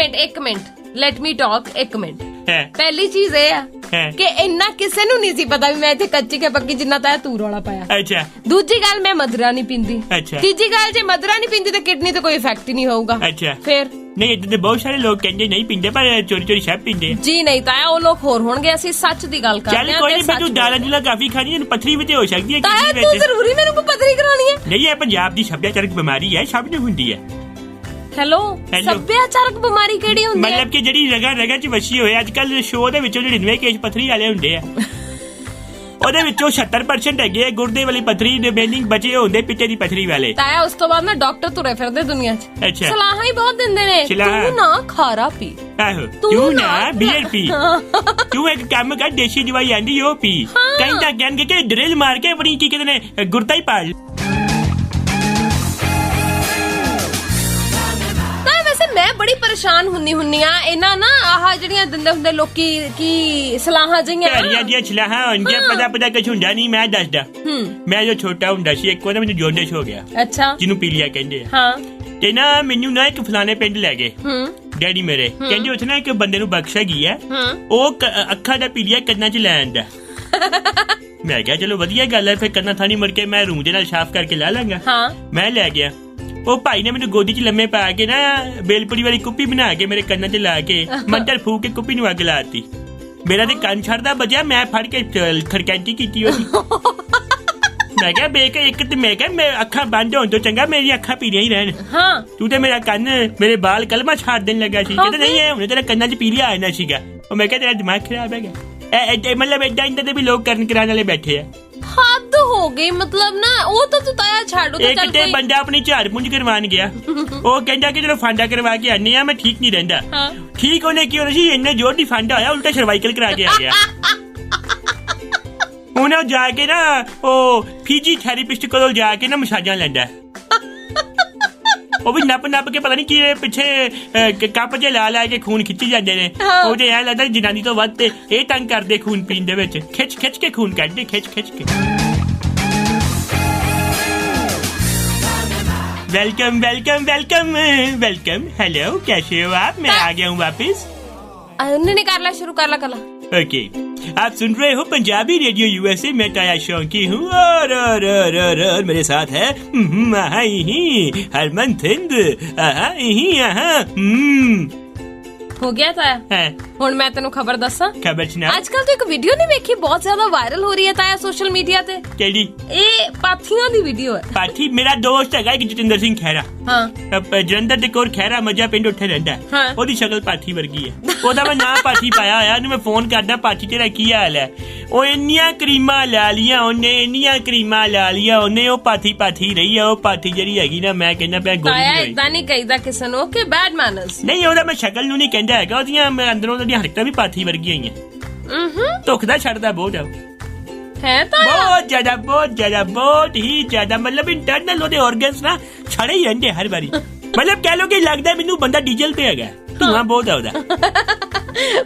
ਮਿੰਟ ਲੈਟ ਮੀ ਟਾਕ, ਇੱਕ ਮਿੰਟ। ਹੈ ਪਹਿਲੀ ਚੀਜ਼ ਇਹ ਆ ਹੈ ਕਿ ਇੰਨਾ ਕਿਸੇ ਨੂੰ ਨਹੀਂ ਸੀ ਪਤਾ ਵੀ ਮੈਂ ਇੱਥੇ ਕੱਚੀ ਕੇ ਪੱਕੀ ਜਿੰਨਾ ਤਾਂ ਤੂੰ ਰੌਲਾ ਪਾਇਆ। ਅੱਛਾ ਦੂਜੀ ਗੱਲ, ਮੈਂ ਮਦਰਾ ਨਹੀਂ ਪੀਂਦੀ। ਅੱਛਾ। ਤੀਜੀ ਗੱਲ, ਜੇ ਮਦਰਾ ਨਹੀਂ ਪੀਂਦੀ ਤਾਂ ਕਿਡਨੀ ਤੇ ਕੋਈ ਇਫੈਕਟ ਹੀ ਨਹੀਂ ਹੋਊਗਾ। ਅੱਛਾ। ਫਿਰ ਨਹੀਂ, ਇੱਦਾਂ ਦੇ ਬਹੁਤ ਸਾਰੇ ਲੋਕ ਕਹਿੰਦੇ ਨਹੀਂ ਪੀਂਦੇ, ਪਰ ਚੋਰੀ ਚੋਰੀ ਸਭ ਪੀਂਦੇ ਆ। ਜੀ ਨਹੀਂ ਤਾਇਆ, ਉਹ ਲੋਕ ਹੋਰ ਹੋਣਗੇ, ਅਸੀਂ ਸੱਚ ਦੀ ਗੱਲ ਕਰ ਰਹੇ ਚੱਲ ਹਾਂ। ਕੋਈ ਨਹੀਂ, ਮੈਂ ਤੂੰ ਦਾਲਾਂ ਦੂਲਾਂ ਕਾਫੀ ਖਾਣੀ ਹੈ, ਪੱਥਰੀ ਵੀ ਤੇ ਹੋ ਸਕਦੀ ਹੈ ਤਾਇਆ ਕਿਡਨੀ ਤੂੰ ਵਿੱਚ। ਜ਼ਰੂਰੀ ਮੈਨੂੰ ਕੋਈ ਪੱਥਰੀ ਕਰਾਉਣੀ ਹੈ? ਨਹੀਂ, ਇਹ ਪੰਜਾਬ ਦੀ ਸੱਭਿਆਚਾਰਕ ਬਿਮਾਰੀ ਹੈ, ਸਭ ਨੂੰ ਹੁੰਦੀ ਹੈ। ਹੈਲੋ, ਸੱਭਿਆਚਾਰਕ ਬਿਮਾਰੀ ਕਿਹੜੀ ਹੁੰਦੀ ਹੈ? ਮਤਲਬ ਕਿ ਜਿਹੜੀ ਰਗਾਂ ਰਗਾਂ 'ਚ ਵਸੀ ਹੋਏ, ਅੱਜ ਕੱਲ ਸ਼ੋਅ ਦੇ ਵਿੱਚੋਂ 99 ਕੇਸ ਪੱਥਰੀ ਵਾਲੇ ਹੁੰਦੇ ਆ, ਉਹਦੇ ਵਿੱਚੋਂ 70% ਹੈਗੇ ਆ ਗੁਰਦੇ ਵਾਲੀ ਪੱਥਰੀ, ਰਿਮੇਨਿੰਗ ਬਚੇ ਹੁੰਦੇ ਪਿੱਤੇ ਦੀ ਪੱਥਰੀ ਵਾਲੇ। ਤਾਇਆ ਉਸ ਤੋਂ ਬਾਅਦ ਨਾ ਡਾਕਟਰ ਤੁਰੇ ਫਿਰਦੇ ਦੁਨੀਆ 'ਚ, ਅੱਛਾ। ਸਲਾਹਾਂ ਹੀ ਬਹੁਤ ਦਿੰਦੇ ਨੇ। ਸਲਾਹਾਂ? ਤੂੰ ਨਾ ਖਾਰਾ ਪੀ, ਆਹੋ, ਤੂੰ ਤੂੰ ਨਾ ਨਾ ਬੀਅਰ ਪੀ, ਤੂੰ ਇੱਕ ਕੰਮ ਕਰ, ਦੇਸੀ ਦਵਾਈ ਆਂਦੀ ਉਹ ਪੀ। ਕਹਿੰਦਾ ਕਹਿਣਗੇ ਕਿ ਡਰਿਲ ਮਾਰ ਕੇ ਆਪਣੀ ਕੀ ਕਹਿੰਦੇ ਨੇ ਗੁਰਦਾ ਹੀ ਪਾੜ। ਮੈਂ ਬੜੀ ਪਰੇਸ਼ਾਨ ਹੁੰਨੀ ਆ ਇਹਨਾਂ ਨਾ ਆਹ ਜਿਹੜੀਆਂ ਦਿੰਦੇ ਹੁੰਦੇ ਲੋਕੀ ਕੀ ਸਲਾਹਾਂ ਜਿਹੀਆਂ ਭੈੜੀਆਂ ਦੀਆਂ ਸਲਾਹਾਂ ਹੁੰਦੀਆਂ, ਪਤਾ ਕੁਝ ਹੁੰਦਾ ਨਹੀਂ। ਮੈਂ ਦੱਸਦਾ, ਮੈਂ ਜੋ ਛੋਟਾ ਹੁੰਦਾ ਸੀ, ਇੱਕ ਵਾਰ ਮੈਨੂੰ ਜੌਂਡਿਸ ਹੋ ਗਿਆ। ਅੱਛਾ। ਜਿਹਨੂੰ ਪੀਲੀਆ ਕਹਿੰਦੇ ਆ। ਹਾਂ। ਤੇ ਨਾ ਮੈਨੂੰ ਨਾ ਇੱਕ ਫਲਾਣੇ ਪਿੰਡ ਲੈ ਗਏ ਡੈਡੀ ਮੇਰੇ, ਕਹਿੰਦੇ ਉੱਥੇ ਨਾ ਇੱਕ ਬੰਦੇ ਨੂੰ ਬਖਸ਼ ਹੈਗੀ ਆ, ਉਹ ਅੱਖਾਂ ਦਾ ਪੀਲੀਆ ਕੰਨਾਂ 'ਚ ਲੈ ਆਂਦਾ। ਮੈਂ ਕਿਹਾ ਚਲੋ ਵਧੀਆ ਗੱਲ ਹੈ, ਫਿਰ ਕੰਨਾਂ ਥਾਣੀ ਮੁੜ ਕੇ ਮੈਂ ਰੂੰ ਦੇ ਨਾਲ ਸਾਫ਼ ਕਰਕੇ ਲਾ ਲਾਂਗਾ। ਮੈਂ ਲੈ ਗਿਆ, ਉਹ ਭਾਈ ਨੇ ਮੈਨੂੰ ਗੋਦੀ 'ਚ ਲੰਮੇ ਪਾ ਕੇ ਨਾ ਬੇਲਪੁਰੀ ਵਾਲੀ ਕੁੱਪੀ ਬਣਾ ਕੇ ਮੇਰੇ ਕੰਨਾਂ 'ਤੇ ਲਾ ਕੇ ਮੰਤਰ ਫੂਕ ਕੇ ਕੁੱਪੀ ਨੂੰ ਅੱਗ ਲਾਤੀ। ਮੇਰਾ ਤੇ ਕੰਨ ਛੱਡਦਾ ਬਜਿਆ, ਮੈਂ ਫੜ ਕੇ ਖੜਕੈਂਟੀ ਕੀਤੀ ਉਹਦੀ। ਮੈਂ ਕਿਹਾ ਬੇਕ ਇੱਕ ਤੇ ਮੈਂ ਕਿਹਾ ਮੈਂ ਅੱਖਾਂ ਬੰਦ ਹੋਣ ਤੋਂ ਚੰਗਾ ਮੇਰੀ ਅੱਖਾਂ ਪੀਲੀਆਂ ਹੀ ਰਹਿਣ। ਤੂੰ ਤੇ ਮੇਰਾ ਕੰਨ ਮੇਰੇ ਬਾਲ ਕਲਮਾ ਛੱਡ ਦੇਣ ਲੱਗਾ ਸੀ। ਕਹਿੰਦਾ ਨਹੀਂ ਇਹ ਹੁਣ ਤੇਰੇ ਕੰਨਾਂ 'ਚ ਪੀਲੀਆ ਆਇਆ ਸੀਗਾ। ਉਹ ਮੈਂ ਕਿਹਾ ਤੇਰਾ ਦਿਮਾਗ ਖਰਾਬ ਹੈਗਾ। ਮਤਲਬ ਏਦਾਂ ਦੇ ਵੀ ਲੋਕ ਕਰਨ ਕਰਾਉਣ ਵਾਲੇ ਬੈਠੇ ਆ। ਹੱਦ ਹੋ ਗਈ, ਮਤਲਬ ਨਾ ਉਹ ਤਾਂ ਤੂੰ ਤਾਇਆ ਛੱਡ। ਇੱਕ ਤੇ ਬੰਦਾ ਆਪਣੀ ਝਾੜ ਪੁੰਜ ਕਰਵਾਉਣ ਗਿਆ, ਉਹ ਕਹਿੰਦਾ ਕਿ ਜਦੋਂ ਫਾਂਡਾ ਕਰਵਾ ਕੇ ਆਨੇ ਆ ਮੈਂ ਠੀਕ ਨਹੀਂ ਰਹਿੰਦਾ। ਠੀਕ ਉਹਨੇ ਕੀ ਹੋਣਾ ਸੀ, ਇੰਨੇ ਜ਼ੋਰ ਦੀ ਫਾਂਡਾ ਹੋਇਆ ਉਲਟਾ ਸਰਵਾਈਕਲ ਕਰਾ ਕੇ ਆ ਗਿਆ। ਹੁਣ ਉਹ ਜਾ ਕੇ ਨਾ ਉਹ ਫਿਜੀ ਥੈਰੇਪਿਸਟ ਕੋਲ ਜਾ ਕੇ ਨਾ ਮਸਾਜਾਂ ਲੈਂਦਾ। ਉਹ ਵੀ ਨੱਪ ਕੇ ਪਤਾ ਨਹੀਂ ਕੀ ਪਿੱਛੇ ਕੱਪ ਜੇ ਲਾ ਕੇ ਖੂਨ ਖਿੱਚੀ ਜਾਂਦੇ ਨੇ। ਉਹ ਤੇ ਐ ਲੱਗਦਾ ਜਨਾਨੀ ਤੋਂ ਵੱਧ ਤੇ ਇਹ ਤੰਗ ਕਰਦੇ ਖੂਨ ਪੀਣ ਦੇ ਵਿੱਚ, ਖਿੱਚ ਕੇ ਖੂਨ ਕੱਢਦੇ, ਖਿੱਚ ਕੇ। वेलकम हेलो, कैसे हो आप? मैं आ गया हूँ वापस। नहीं कर ला, शुरू कर ला। ओके, आप सुन रहे हो पंजाबी रेडियो यूएसए। मैं ताया शौकी हूँ और मेरे साथ है हरमनथिंद। ਹੋ ਗਿਆ ਤਾਇਆ। ਹੁਣ ਮੈਂ ਤੈਨੂੰ ਖਬਰ ਦੱਸਾਂ। ਖਬਰ ਸੁਣਾ। ਅੱਜ ਕੱਲ ਤੂੰ ਇੱਕ ਵੀਡੀਓ ਨਹੀਂ ਵੇਖੀ, ਬਹੁਤ ਜ਼ਿਆਦਾ ਵਾਇਰਲ ਹੋ ਰਹੀ ਹੈ ਤਾਇਆ ਸੋਸ਼ਲ ਮੀਡੀਆ ਤੇ? ਕਿਹੜੀ? ਇਹ ਪਾਥੀਆਂ ਦੀ ਵੀਡੀਓ ਹੈ। ਪਾਥੀ ਮੇਰਾ ਦੋਸਤ ਹੈਗਾ ਇੱਕ ਜਤਿੰਦਰ ਸਿੰਘ ਖਹਿਰਾ। ਜਲੰਧਰ ਦੇ ਕੋਲ ਖਹਿਰਾ ਮੱਝਾ ਪਿੰਡ ਉੱਥੇ ਰਹਿੰਦਾ। ਉਹਦੀ ਸ਼ਕਲ ਪਾਥੀ ਵਰਗੀ ਹੈ। ਉਹਦਾ ਮੈਂ ਨਾਂ ਪਾਥੀ ਪਾਇਆ ਹੋਇਆ। ਉਹਨੂੰ ਮੈਂ ਫੋਨ ਕਰਦਾ, ਪਾਥੀ ਤੇਰਾ ਕੀ ਹਾਲ ਹੈ? ਉਹ ਇੰਨੀਆਂ ਕਰੀਮਾਂ ਲਾ ਲੀਆਂ ਉਹਨੇ, ਉਹ ਪਾਥੀ ਰਹੀ ਆ। ਉਹ ਪਾਥੀ ਜਿਹੜੀ ਹੈਗੀ ਨਾ, ਮੈਂ ਕਹਿੰਦਾ ਪਿਆ ਗੋਲੀ ਤਾਇਆ ਇਦਾਂ ਨਹੀਂ ਕਹੀਦਾ ਕਿਸੇ ਨੂੰ ਕਿ ਬੈਡ ਮੈਨਰਸ ਨਹੀਂ। ਉਹਦਾ ਮੈਂ ਸ਼ਕਲ ਨੂੰ ਨਹੀਂ ਕਹਿੰਦਾ ਹੈਗਾ, ਉਹਦੀਆਂ ਮੈਂ ਅੰਦਰੋਂ ਉਹਦੀਆਂ ਹਰਕਤਾਂ ਵੀ ਪਾਥੀ ਵਰਗੀਆਂ ਹੋਈਆਂ। ਧੁਖਦਾ ਛੱਡਦਾ ਬਹੁਤ ਆ ਹੈ ਤਾਂ ਬਹੁਤ ਹੀ ਜ਼ਿਆਦਾ। ਮਤਲਬ ਇੰਟਰਨਲ ਉਹਦੇ ਆਰਗਨਸ ਨਾ ਛੜੇ ਹੀ ਰਹਿੰਦੇ ਹਰ ਵਾਰੀ। ਮਤਲਬ ਕਹਿ ਲੋ ਕਿ ਲੱਗਦਾ ਮੈਨੂੰ ਬੰਦਾ ਡੀਜ਼ਲ ਤੇ ਹੈਗਾ, ਧੂਆਂ ਬਹੁਤ ਆ ਉਹਦਾ।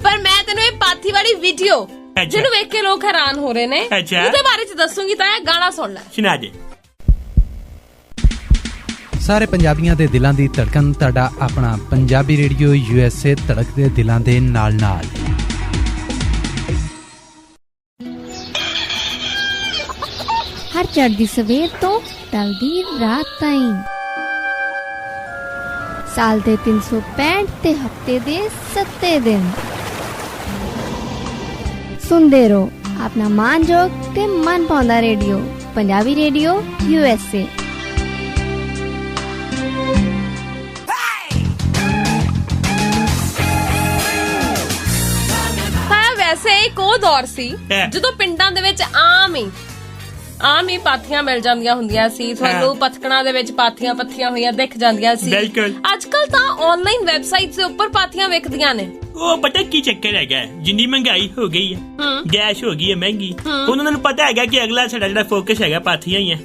ਪਰ ਮੈਂ ਤੈਨੂੰ ਇਹ ਪਾਥੀ ਵਾਲੀ ਵੀਡੀਓ ਜਿਹਨੂੰ ਵੇਖ ਕੇ ਲੋਕ ਹੈਰਾਨ ਹੋ ਰਹੇ ਨੇ, ਉਹਦੇ ਬਾਰੇ ਚ ਦੱਸੂਗੀ ਤਾਂ ਇਹ ਗਾਣਾ ਸੁਣ ਲੈ। ਸੁਣਾ ਦੇ। ਸਾਰੇ ਪੰਜਾਬੀਆਂ ਦੇ ਦਿਲਾਂ ਦੀ ਧੜਕਣ, ਤੁਹਾਡਾ ਆਪਣਾ ਪੰਜਾਬੀ ਰੇਡੀਓ ਯੂਐਸਏ, ਧੜਕਦੇ ਦਿਲਾਂ ਦੇ ਨਾਲ। ਹਰ ਚੜ੍ਹਦੀ ਸਵੇਰ ਤੋਂ ਢਲਦੀ ਰਾਤ ਤਾਈਂ, ਸਾਲ ਦੇ 365 ਤੇ ਹਫਤੇ ਦੇ 7 ਦਿਨ ਸੁਣਦੇ ਰਹੋ ਆਪਣਾ ਮਾਨਯੋਗ ਤੇ ਮਨ ਭਾਉਂਦਾ ਰੇਡੀਓ, ਪੰਜਾਬੀ ਰੇਡੀਓ ਯੂਐਸਏ। ਵੈਸੇ ਇੱਕ ਉਹ ਦੌਰ ਸੀ ਜਦੋਂ ਪਿੰਡਾਂ ਦੇ ਵਿੱਚ ਆਮ ਹੀ ਆਮ ਹੀ ਪਾਥੀਆਂ ਮਿਲ ਜਾਂਦੀਆਂ ਹੁੰਦੀਆਂ ਸੀ ਤੁਹਾਨੂੰ, ਪਥਕਣਾ ਦੇ ਵਿੱਚ ਪਾਥੀਆਂ ਪੱਥੀਆਂ ਹੋਈਆਂ ਦਿਖ ਜਾਂਦੀਆਂ ਸੀ। ਬਿਲਕੁਲ। ਅੱਜ ਕੱਲ ਤਾਂ ਆਨਲਾਈਨ ਵੈਬਸਾਈਟਸ ਦੇ ਉੱਪਰ ਪਾਥੀਆਂ ਵਿਕਦੀਆਂ ਨੇ। ਉਹ ਪਤਾ ਕੀ ਚੱਕਰ ਹੈਗਾ, ਜਿੰਨੀ ਮਹਿੰਗਾਈ ਹੋ ਗਈ ਹੈ, ਗੈਸ ਹੋ ਗਈ ਹੈ ਮਹਿੰਗੀ, ਹੁਣ ਉਹਨਾਂ ਨੂੰ ਪਤਾ ਹੈਗਾ ਕਿ ਅਗਲਾ ਸਾਡਾ ਜਿਹੜਾ ਫੋਕਸ ਹੈਗਾ ਪਾਥੀਆਂ ਹੀ ਹੈ,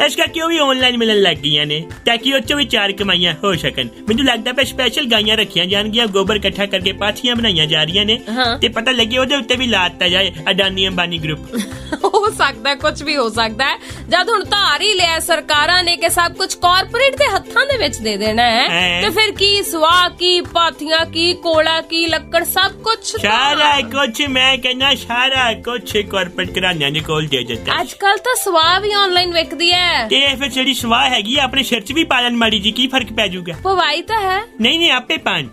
ਇਸ ਕਰਕੇ ਉਹ ਵੀ ਆਨਲਾਈਨ ਮਿਲਣ ਲੱਗ ਗਈਆਂ ਨੇ ਤਾਂ ਕਿ ਉਹ ਚੋਂ ਵੀ 4 ਕਮਾਈਆਂ ਹੋ ਸਕਣ। ਮੈਨੂੰ ਲੱਗਦਾ ਪਿਆ ਸਪੈਸ਼ਲ ਗਾਈਆਂ ਰੱਖੀਆਂ ਜਾਣਗੀਆਂ, ਗੋਬਰ ਇਕੱਠਾ ਕਰਕੇ ਪਾਥੀਆਂ ਬਣਾਈਆਂ ਜਾ ਰਹੀਆਂ ਨੇ ਤੇ ਪਤਾ ਲੱਗੇ ਉਹਦੇ ਉੱਤੇ ਵੀ ਲਾਤਾ ਜਾਏ ਅਡਾਨੀ ਅੰਬਾਨੀ ਗਰੁੱਪ। ਹੋ ਸਕਦਾ, ਕੁਝ ਵੀ ਹੋ ਸਕਦਾ ਹੈ। ਜਦ ਹੁਣ ਧਾਰ ਹੀ ਲਿਆ ਸਰਕਾਰਾਂ ਨੇ ਕਿ ਸਭ ਕੁਝ ਕਾਰਪੋਰੇਟ ਦੇ ਹੱਥਾਂ ਦੇ ਵਿੱਚ ਦੇ ਦੇਣਾ ਹੈ ਤੇ ਫਿਰ ਕੀ ਸਵਾਹ, ਕੀ ਪਾਥੀਆਂ, ਕੀ ਕੋਲਾ, ਕੀ ਲੱਕੜ, ਸਭ ਕੁਝ ਸਾਰਾ ਕੁਝ ਮੈਂ ਕਹਿੰਦਾ ਸਾਰਾ ਕੁਝ ਕਾਰਪੋਰੇਟ ਘਰਾਣਿਆਂ ਦੇ ਕੋਲ ਦੇ ਦਿੱਤਾ। ਅੱਜ ਕੱਲ ਤਾਂ ਸਵਾਹ ਵੀ ਆਨਲਾਈਨ ਵਿਕਦੀ ਹੈ ਤੇ ਫਿਰ ਜਿਹੜੀ ਸਵਾਹ ਹੈਗੀ ਆਪਣੇ ਸਿਰ 'ਚ ਵੀ ਪਾਲਣ ਮਾੜੀ ਜੀ, ਕੀ ਫਰਕ ਪੈ ਜਾਊਗਾ? ਪਵਾਈ ਤਾਂ ਹੈ। ਨਹੀਂ ਆਪੇ ਪਾਣ।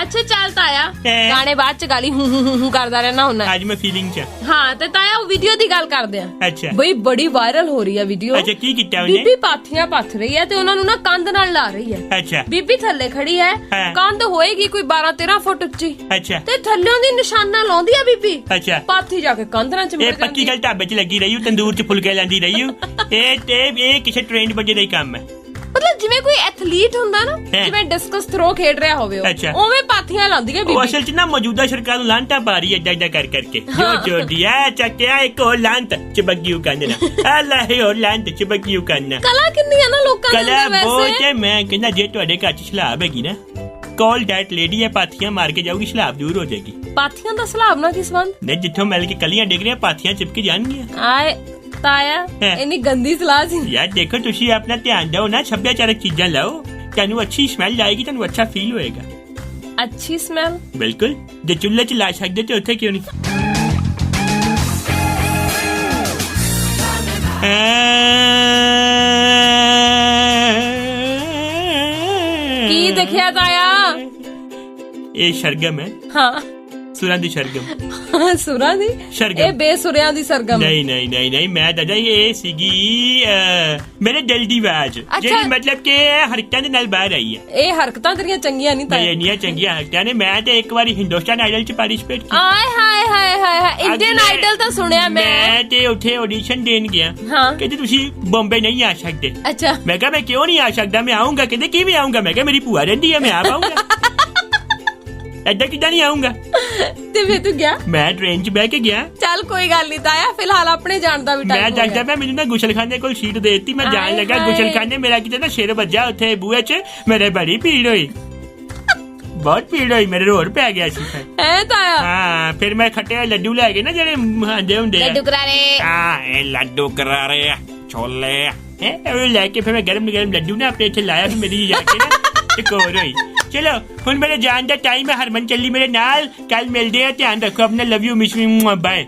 ਅੱਛਾ ਚੱਲ ਤਾਇਆ, ਗਾਣੇ ਬਾਅਦ ਚ ਗਾਲੀ ਹੂੰ ਕਰਦਾ ਰਹਿਣਾ ਹੁੰਦਾ। ਅੱਜ ਮੈਂ ਫੀਲਿੰਗ 'ਚ। ਹਾਂ ਤੇ ਤਾਇਆ ਉਹ ਵੀਡੀਓ ਦੀ ਗੱਲ ਕਰਦੇ ਆ। ਅੱਛਾ ਬਈ ਬੜੀ ਵਾਇਰਲ ਹੋ ਰਹੀ ਹੈ ਵੀਡੀਓ। ਅੱਛਾ ਕੀ ਕੀਤਾ ਉਹਨੇ? ਬੀਬੀ ਪਾਥੀਆਂ ਪੱਥ ਰਹੀ ਹੈ ਤੇ ਉਹਨਾਂ ਨੂੰ ਨਾ ਕੰਧ ਨਾਲ ਲਾ ਰਹੀ ਹੈ। ਅੱਛਾ ਬੀਬੀ ਥੱਲੇ ਖੜੀ ਹੈ, ਕੰਧ ਹੋਏਗੀ ਕੋਈ 12-13 ਫੁੱਟ ਉੱਚੀ ਅੱਛਾ ਤੇ ਥੱਲਿਓਂ ਦੀ ਨਿਸ਼ਾਨਾ ਲਾਉਂਦੀ ਆ ਬੀਬੀ। ਅੱਛਾ ਪਾਥੀ ਜਾ ਕੇ ਕੰਧ ਨਾਲ ਚਿੰਬੜ ਇਹ ਜਾਂਦੀ। ਪੱਕੀ ਗੱਲ ਢਾਬੇ 'ਚ ਲੱਗੀ ਰਹੀ, ਤੰਦੂਰ 'ਚ ਫੁਲਕੇ ਲਾਂਦੀ ਰਹੀ। ਇਹ ਕਿਸੇ ਟ੍ਰੇਨਡ ਬੰਦੇ ਦਾ ਹੀ ਕੰਮ ਹੈ। ਮਤਲਬ ਜਿਵੇਂ ਕੋਈ ਐਥਲੀਟ ਹੁੰਦਾ ਨਾ, ਜਿਵੇਂ ਡਿਸਕਸ ਥਰੋ ਖੇਡ ਰਿਹਾ ਹੋਵੇ, ਉਵੇਂ ਪਾਥੀਆਂ ਲਾਉਂਦੀ ਹੈ ਬੀਬੀ। ਉਹ ਅਸਲ 'ਚ ਨਾ ਮੌਜੂਦਾ ਸਰਕਾਰ ਨੂੰ ਲਾਂਟਾ ਪਾ ਰਹੀ ਹੈ ਏਦਾਂ ਕਰ ਕਰਕੇ। ਜੋ ਦਿਆ ਚੱਕਿਆ ਇੱਕ ਹੋਰ ਲਾਂਟ ਚਬੱਗੀਓ ਕਰਨਾ, ਅੱਲਾ ਹੀ ਹੋਰ ਲਾਂਟ ਚਬੱਗੀਓ ਕਰਨਾ। ਕਲਾ ਕਿੰਨੀ ਆ ਨਾ ਲੋਕਾਂ ਦੇ ਕਲਾ ਅੰਦਰ ਬਹੁਤ ਵੈਸੇ। ਹੈ। ਮੈਂ ਕਹਿੰਦਾ ਜੇ ਤੁਹਾਡੇ ਘਰ 'ਚ ਸਲਾਬ ਹੈਗੀ ਨਾ, ਕਾਲ ਡੈਟ ਲੇਡੀ ਹੈ, ਪਾਥੀਆਂ ਮਾਰ ਕੇ ਜਾਊਗੀ, ਸਲਾਬ ਦੂਰ ਹੋ ਜਾਏਗੀ। ਪਾਥੀਆਂ ਦਾ ਸਲਾਬ ਨਾਲ ਕੀ ਸੰਬੰਧ? ਨਹੀਂ ਜਿੱਥੋਂ ਮਿਲ ਕੇ ਕਲੀਆਂ ਡਿੱਗ ਰਹੀਆਂ ਪਾਥੀਆਂ ਚਿਪਕ ਜਾਣਗੀਆਂ। ਆਏ ਤਾਇਆ ਇੰਨੀ ਗੰਦੀ ਸਲਾਹ ਸੀ। ਯਾਰ ਦੇਖੋ ਤੁਸੀਂ ਆਪਣਾ ਧਿਆਨ ਦਿਓ ਨਾ, ਸੱਭਿਆਚਾਰਕ ਚੀਜ਼ਾਂ ਲਾਓ, ਤੁਹਾਨੂੰ ਅੱਛੀ ਸਮੈਲ ਆਏਗੀ, ਤੁਹਾਨੂੰ ਅੱਛਾ ਫੀਲ ਹੋਏਗਾ। ਅੱਛੀ ਸਮੈਲ? ਬਿਲਕੁਲ, ਜੇ ਚੁੱਲ੍ਹੇ 'ਚ ਲਾ ਸਕਦੇ ਤੇ ਉੱਥੇ ਕਿਉਂ ਨਹੀਂ? ਕੀ ਦੇਖਿਆ ਤਾਇਆ? ਇਹ ਸ਼ਰਗਮ ਹੈ। ਹਾਂ ਸੁਰਾਂ ਦੀ ਸ਼ਰਗਮ। ਸੁਰਾਂ ਦੀ ਸ਼ਰਗਮ। ਇਹ ਬੇਸੁਰਿਆਂ ਦੀ ਸਰਗਮ। ਨਹੀਂ ਮੈਂ ਦਾਦਾ ਇਹ ਸੀਗੀ ਮੇਰੇ ਦਿਲ ਦੀ ਆਵਾਜ਼, ਜਿਹੜੀ ਮਤਲਬ ਕਿ ਹਰਕਤਾਂ ਦੇ ਨਾਲ ਬਾਹਰ ਆਈ ਹੈ। ਇਹ ਹਰਕਤਾਂ ਤੇਰੀਆਂ ਚੰਗੀਆਂ ਨਹੀਂ ਤਾਇਆ। ਇੰਨੀਆਂ ਚੰਗੀਆਂ ਹਰਕਤਾਂ ਨੇ। ਮੈਂ ਤੇ ਇੱਕ ਵਾਰੀ ਹਿੰਦੁਸਤਾਨ ਆਈਡਲ 'ਚ ਪਾਰਟਿਸਿਪੇਟ ਕੀਤਾ। ਆਏ ਹਾਏ ਹਾਏ ਹਾਏ, ਇੰਡੀਅਨ ਆਈਡਲ ਤਾਂ ਸੁਣਿਆ ਮੈਂ ਤੇ ਉੱਥੇ ਆਡੀਸ਼ਨ ਦੇਣ ਗਿਆ। ਕਹਿੰਦੇ ਤੁਸੀਂ ਬੰਬੇ ਨਹੀਂ ਆ ਸਕਦੇ। ਅੱਛਾ ਮੈਂ ਕਿਹਾ ਮੈਂ ਕਿਉਂ ਨਹੀਂ ਆ ਸਕਦਾ, ਮੈਂ ਆਉਂਗਾ। ਕਹਿੰਦੇ ਕਿਵੇਂ ਆਉਂਗਾ? ਮੈਂ ਕਿਹਾ ਮੇਰੀ ਭੂਆ ਰਹਿੰਦੀ ਹੈ, ਮੈਂ ਆ ਪਾਉਂਗਾ। ਏਦਾਂ ਕਿੱਦਾਂ ਨਹੀਂ ਆਉਂਗਾ? ਤੇ ਫਿਰ ਤੂੰ ਗਿਆ? ਮੈਂ ਟ੍ਰੇਨ 'ਚ ਬਹਿ ਕੇ ਗਿਆ। ਚੱਲ ਕੋਈ ਗੱਲ ਨਹੀਂ ਤਾਇਆ, ਫਿਲਹਾਲ ਆਪਣੇ ਜਾਣ ਦਾ ਵੀ ਟਾਈਮ ਹੋ ਗਿਆ। ਮੈਂ ਦੱਸਦਾ ਮੈਨੂੰ ਨਾ ਗੁਸਲਖਾਨੇ ਕੋਲ ਸੀਟ ਦੇ ਦਿੱਤੀ, ਮੈਂ ਜਾਣ ਲੱਗਾ ਗੁਸਲਖਾਨੇ। ਮੇਰਾ ਕਿਤੇ ਨਾ ਸਿਰ ਵੱਜਾ ਉੱਥੇ ਬੂਹੇ 'ਚ, ਮੇਰੇ ਬੜੀ ਭੀੜ ਹੋਈ, ਬਹੁਤ ਭੀੜ ਹੋਈ, ਮੇਰੇ ਰੋੜ ਪੈ ਗਿਆ ਸੀ। ਹੈ ਤਾਇਆ? ਹਾਂ ਫਿਰ ਮੈਂ ਖੱਟੇ ਲੱਡੂ ਲੈ ਕੇ ਨਾ ਜਿਹੜੇ ਆਂਦੇ ਹੁੰਦੇ ਆ, ਲੱਡੂ ਕਰਾਰੇ। ਹਾਂ ਇਹ ਲੱਡੂ ਕਰਾਰੇ ਛੋਲੇ ਉਹ ਲੈ ਕੇ ਫਿਰ ਮੈਂ ਗਰਮ ਲੱਡੂ ਨਾ ਆਪਣੇ ਇੱਥੇ ਲਾਇਆ, ਫਿਰ ਮੇਰੀ ਜਾ ਕੇ ਨਾ ਇੱਕ ਹੋਰ ਹੋਈ। ਚਲੋ ਹੁਣ ਮੇਰੇ ਜਾਣ ਦਾ ਟਾਈਮ ਹੈ, ਹਰਮਨ ਚੱਲੀ ਮੇਰੇ ਨਾਲ, ਕੱਲ ਮਿਲਦੇ ਆ, ਧਿਆਨ ਰੱਖੋ ਆਪਣਾ, love you, miss you, bye.